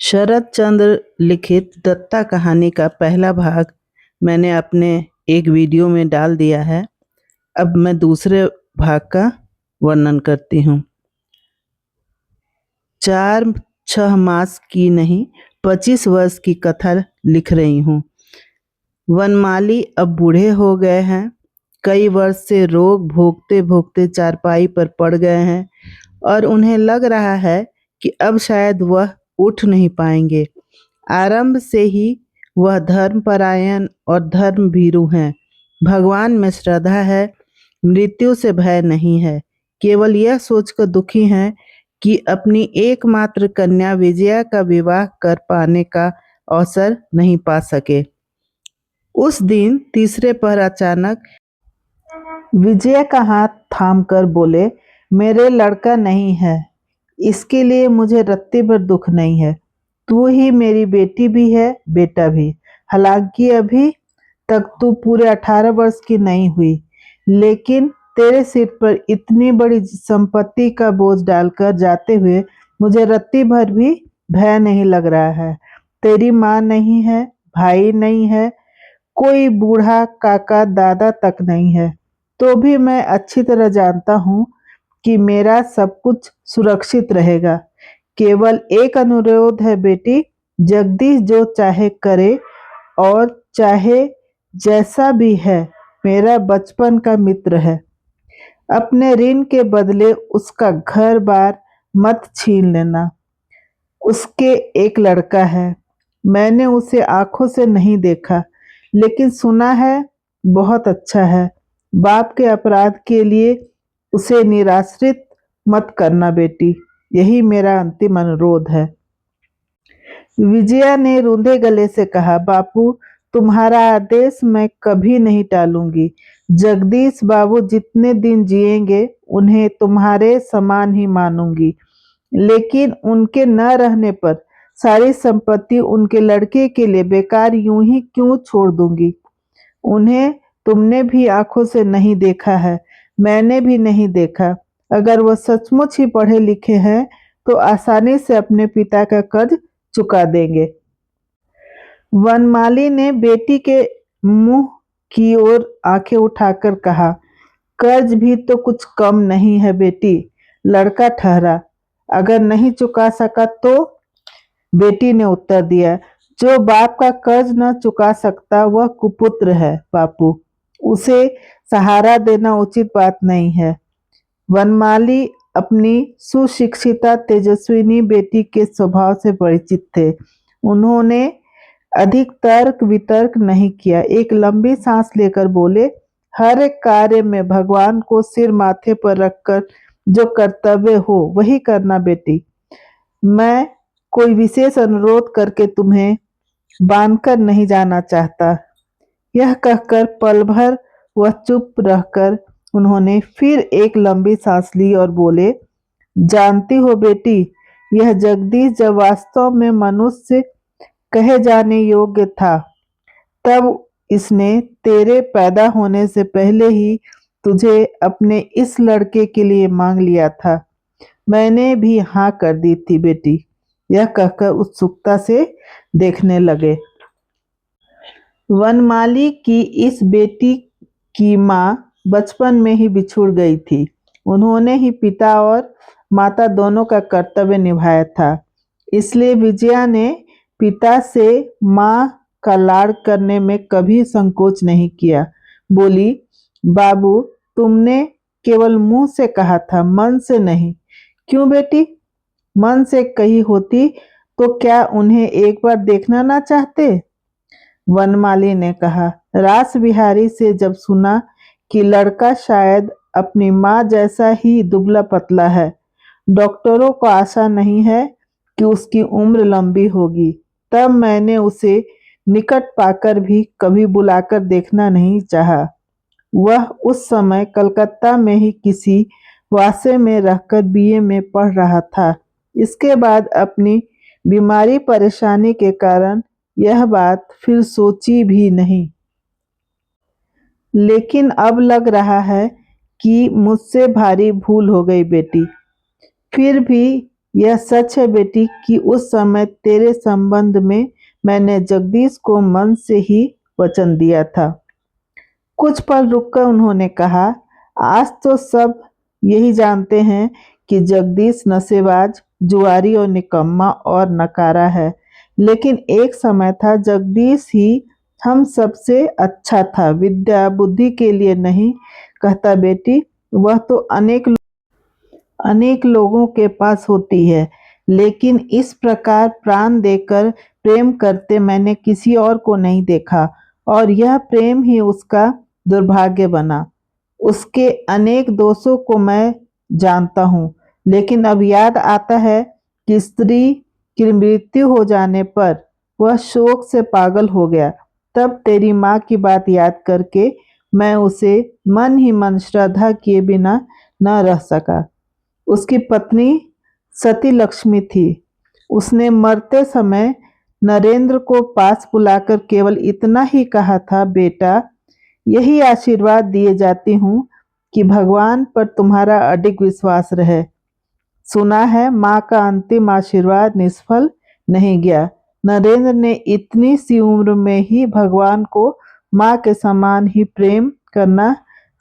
शरत चंद्र लिखित दत्ता कहानी का पहला भाग मैंने अपने एक वीडियो में डाल दिया है। अब मैं दूसरे भाग का वर्णन करती हूँ। 4-6 मास की नहीं, 25 वर्ष की कथा लिख रही हूँ। वनमाली अब बूढ़े हो गए हैं। कई वर्ष से रोग भोगते भोगते चारपाई पर पड़ गए हैं और उन्हें लग रहा है कि अब शायद वह उठ नहीं पाएंगे। आरंभ से ही वह धर्मपरायण और धर्मभीरू हैं। भगवान में श्रद्धा है, मृत्यु से भय नहीं है। केवल यह सोचकर दुखी हैं कि अपनी एकमात्र कन्या विजया का विवाह कर पाने का अवसर नहीं पा सके। उस दिन तीसरे पहर अचानक विजय का हाथ थामकर बोले, मेरे लड़का नहीं है, इसके लिए मुझे रत्ती भर दुख नहीं है। तू ही मेरी बेटी भी है, बेटा भी। हालांकि अभी तक तू पूरे 18 वर्ष की नहीं हुई, लेकिन तेरे सिर पर इतनी बड़ी संपत्ति का बोझ डालकर जाते हुए मुझे रत्ती भर भी भय नहीं लग रहा है। तेरी माँ नहीं है, भाई नहीं है, कोई बूढ़ा काका दादा तक नहीं है, तो भी मैं अच्छी तरह जानता हूँ कि मेरा सब कुछ सुरक्षित रहेगा। केवल एक अनुरोध है बेटी, जगदीश जो चाहे करे और चाहे जैसा भी है, मेरा बचपन का मित्र है। अपने ऋण के बदले उसका घर बार मत छीन लेना। उसके एक लड़का है, मैंने उसे आंखों से नहीं देखा, लेकिन सुना है बहुत अच्छा है। बाप के अपराध के लिए उसे निराश्रित मत करना बेटी, यही मेरा अंतिम अनुरोध है। विजया ने रूंधे गले से कहा, बापू तुम्हारा आदेश मैं कभी नहीं टालूंगी। जगदीश बाबू जितने दिन जिएंगे उन्हें तुम्हारे समान ही मानूंगी, लेकिन उनके न रहने पर सारी संपत्ति उनके लड़के के लिए बेकार यूं ही क्यों छोड़ दूंगी। उन्हें तुमने भी आंखों से नहीं देखा है, मैंने भी नहीं देखा। अगर वह सचमुच ही पढ़े लिखे हैं तो आसानी से अपने पिता का कर्ज चुका देंगे। वनमाली ने बेटी के मुंह की ओर आंखें उठाकर कहा, कर्ज भी तो कुछ कम नहीं है बेटी। लड़का ठहरा, अगर नहीं चुका सका तो? बेटी ने उत्तर दिया, जो बाप का कर्ज न चुका सकता वह कुपुत्र है बापू, उसे सहारा देना उचित बात नहीं है। वनमाली अपनी सुशिक्षिता तेजस्विनी बेटी के स्वभाव से परिचित थे। उन्होंने अधिक तर्क वितर्क नहीं किया, एक लंबी सांस लेकर बोले, हर एक कार्य में भगवान को सिर माथे पर रखकर जो कर्तव्य हो वही करना बेटी। मैं कोई विशेष अनुरोध करके तुम्हें बांधकर नहीं जाना चाहता। यह कहकर पल भर वह चुप रहकर उन्होंने फिर एक लंबी सांस ली और बोले, जानती हो बेटी, यह जगदीश जब वास्तव में मनुष्य कहे जाने योग्य था, तब इसने तेरे पैदा होने से पहले ही तुझे अपने इस लड़के के लिए मांग लिया था। मैंने भी हाँ कर दी थी बेटी। यह कहकर उत्सुकता से देखने लगे। वनमाली की इस बेटी की माँ बचपन में ही बिछुड़ गई थी। उन्होंने ही पिता और माता दोनों का कर्तव्य निभाया था। इसलिए विजया ने पिता से माँ का लाड़ करने में कभी संकोच नहीं किया। बोली, बाबू तुमने केवल मुंह से कहा था, मन से नहीं। क्यों बेटी? मन से कही होती तो क्या उन्हें एक बार देखना ना चाहते? वनमाली ने कहा, रास बिहारी से जब सुना कि लड़का शायद अपनी माँ जैसा ही दुबला पतला है, डॉक्टरों को आशा नहीं है कि उसकी उम्र लंबी होगी, तब मैंने उसे निकट पाकर भी कभी बुलाकर देखना नहीं चाहा। वह उस समय कलकत्ता में ही किसी वासे में रहकर बीए में पढ़ रहा था। इसके बाद अपनी बीमारी परेशानी के कारण यह बात फिर सोची भी नहीं, लेकिन अब लग रहा है कि मुझसे भारी भूल हो गई बेटी। फिर भी यह सच है बेटी कि उस समय तेरे संबंध में मैंने जगदीश को मन से ही वचन दिया था। कुछ पल रुककर उन्होंने कहा, आज तो सब यही जानते हैं कि जगदीश नशेबाज, जुआरी और निकम्मा और नकारा है। लेकिन एक समय था जगदीश ही हम सबसे अच्छा था। विद्या बुद्धि के लिए नहीं कहता बेटी, वह तो अनेक लोगों के पास होती है, लेकिन इस प्रकार प्राण देकर प्रेम करते मैंने किसी और को नहीं देखा, और यह प्रेम ही उसका दुर्भाग्य बना। उसके अनेक दोषों को मैं जानता हूँ, लेकिन अब याद आता है कि स्त्री की मृत्यु हो जाने पर वह शोक से पागल हो गया। तब तेरी माँ की बात याद करके मैं उसे मन ही मन श्रद्धा किए बिना न रह सका। उसकी पत्नी सती लक्ष्मी थी। उसने मरते समय नरेंद्र को पास बुलाकर केवल इतना ही कहा था, बेटा, यही आशीर्वाद दिए जाती हूँ कि भगवान पर तुम्हारा अडिग विश्वास रहे। सुना है माँ का अंतिम आशीर्वाद निष्फल नहीं गया। नरेंद्र ने इतनी सी उम्र में ही भगवान को माँ के समान ही प्रेम करना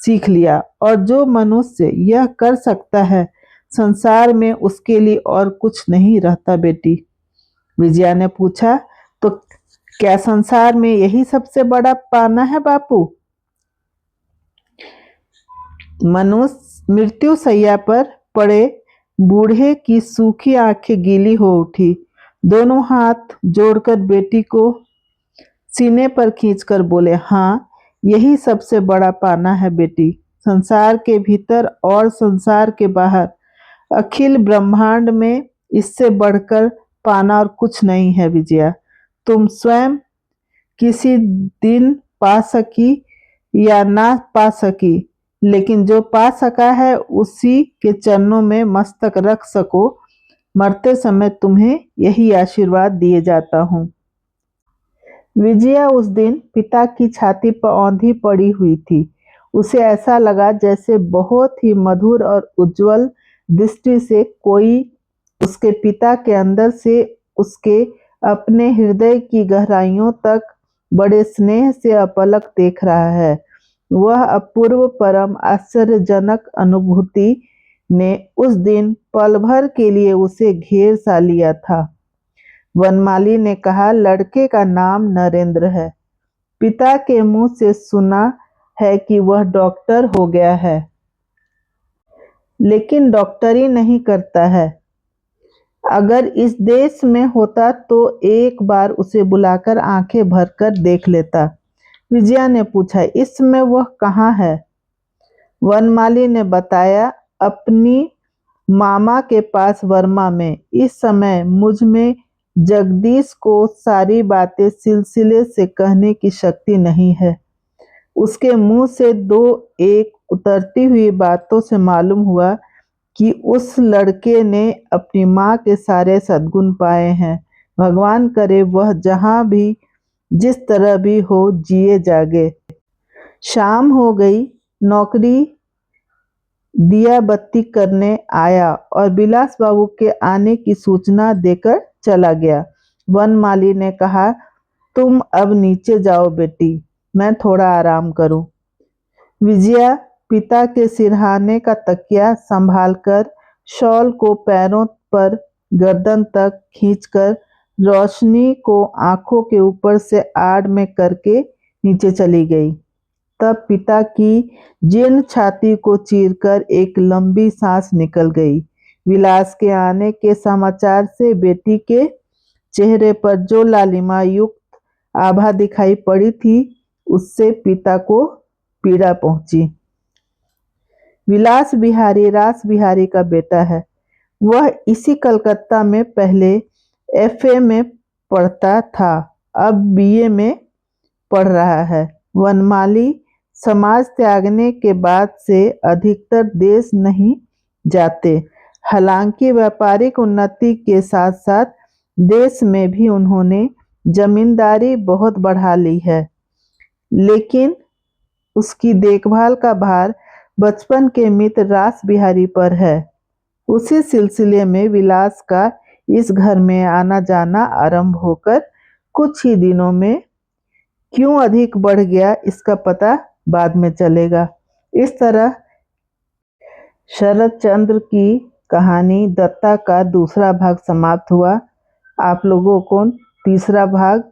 सीख लिया, और जो मनुष्य यह कर सकता है, संसार में उसके लिए और कुछ नहीं रहता बेटी। विजया ने पूछा, तो क्या संसार में यही सबसे बड़ा पाना है बापू? मनुष्य मृत्यु शैया पर पड़े बूढ़े की सूखी आंखें गीली हो उठी। दोनों हाथ जोड़कर बेटी को सीने पर खींचकर बोले, हाँ, यही सबसे बड़ा पाना है बेटी। संसार के भीतर और संसार के बाहर अखिल ब्रह्मांड में इससे बढ़कर पाना और कुछ नहीं है विजया। तुम स्वयं किसी दिन पा सकी या ना पा सकी, लेकिन जो पा सका है उसी के चरणों में मस्तक रख सको। मरते समय तुम्हें यही आशीर्वाद दिए जाता हूँ। विजया उस दिन पिता की छाती पर औंधी पड़ी हुई थी। उसे ऐसा लगा जैसे बहुत ही मधुर और उज्जवल दृष्टि से कोई उसके पिता के अंदर से उसके अपने हृदय की गहराइयों तक बड़े स्नेह से अपलक देख रहा है। वह अपूर्व परम आश्चर्यजनक अनुभूति ने उस दिन पल भर के लिए उसे घेर सा लिया था। वनमाली ने कहा, लड़के का नाम नरेंद्र है। पिता के मुंह से सुना है कि वह डॉक्टर हो गया है, लेकिन डॉक्टरी नहीं करता है। अगर इस देश में होता तो एक बार उसे बुलाकर आंखें भरकर देख लेता। विजया ने पूछा, इस समय वह कहाँ है? वनमाली ने बताया, अपनी मामा के पास वर्मा में। इस समय मुझ में जगदीश को सारी बातें सिलसिले से कहने की शक्ति नहीं है। उसके मुंह से दो एक उतरती हुई बातों से मालूम हुआ कि उस लड़के ने अपनी माँ के सारे सद्गुण पाए हैं। भगवान करे वह जहाँ भी जिस तरह भी हो जिए जागे। शाम हो गई। नौकरी दिया बत्ती करने आया और बिलास बाबू के आने की सूचना देकर चला गया। वनमाली ने कहा, तुम अब नीचे जाओ बेटी, मैं थोड़ा आराम करूं। विजया पिता के सिरहाने का तकिया संभालकर शॉल को पैरों पर गर्दन तक खींचकर रोशनी को आंखों के ऊपर से आड़ में करके नीचे चली गई। तब पिता की जीर्ण छाती को चीरकर एक लंबी सांस निकल गई। विलास के आने के समाचार से बेटी के चेहरे पर जो लालिमा युक्त आभा दिखाई पड़ी थी, उससे पिता को पीड़ा पहुंची। विलास बिहारी रास बिहारी का बेटा है। वह इसी कलकत्ता में पहले एफए में पढ़ता था, अब बीए में पढ़ रहा है। वनमाली समाज त्यागने के बाद से अधिकतर देश नहीं जाते। हालांकि व्यापारिक उन्नति के साथ साथ देश में भी उन्होंने जमींदारी बहुत बढ़ा ली है, लेकिन उसकी देखभाल का भार बचपन के मित्र रास बिहारी पर है। उसी सिलसिले में विलास का इस घर में आना जाना आरंभ होकर कुछ ही दिनों में क्यों अधिक बढ़ गया इसका पता बाद में चलेगा। इस तरह शरद चंद्र की कहानी दत्ता का दूसरा भाग समाप्त हुआ। आप लोगों को तीसरा भाग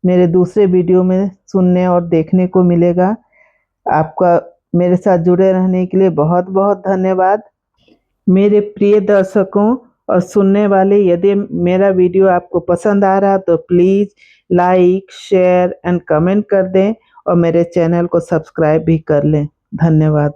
मेरे दूसरे वीडियो में सुनने और देखने को मिलेगा। आपका मेरे साथ जुड़े रहने के लिए बहुत बहुत धन्यवाद। मेरे प्रिय दर्शकों और सुनने वाले, यदि मेरा वीडियो आपको पसंद आ रहा तो please like, share and comment कर दें और मेरे चैनल को सब्सक्राइब भी कर लें। धन्यवाद।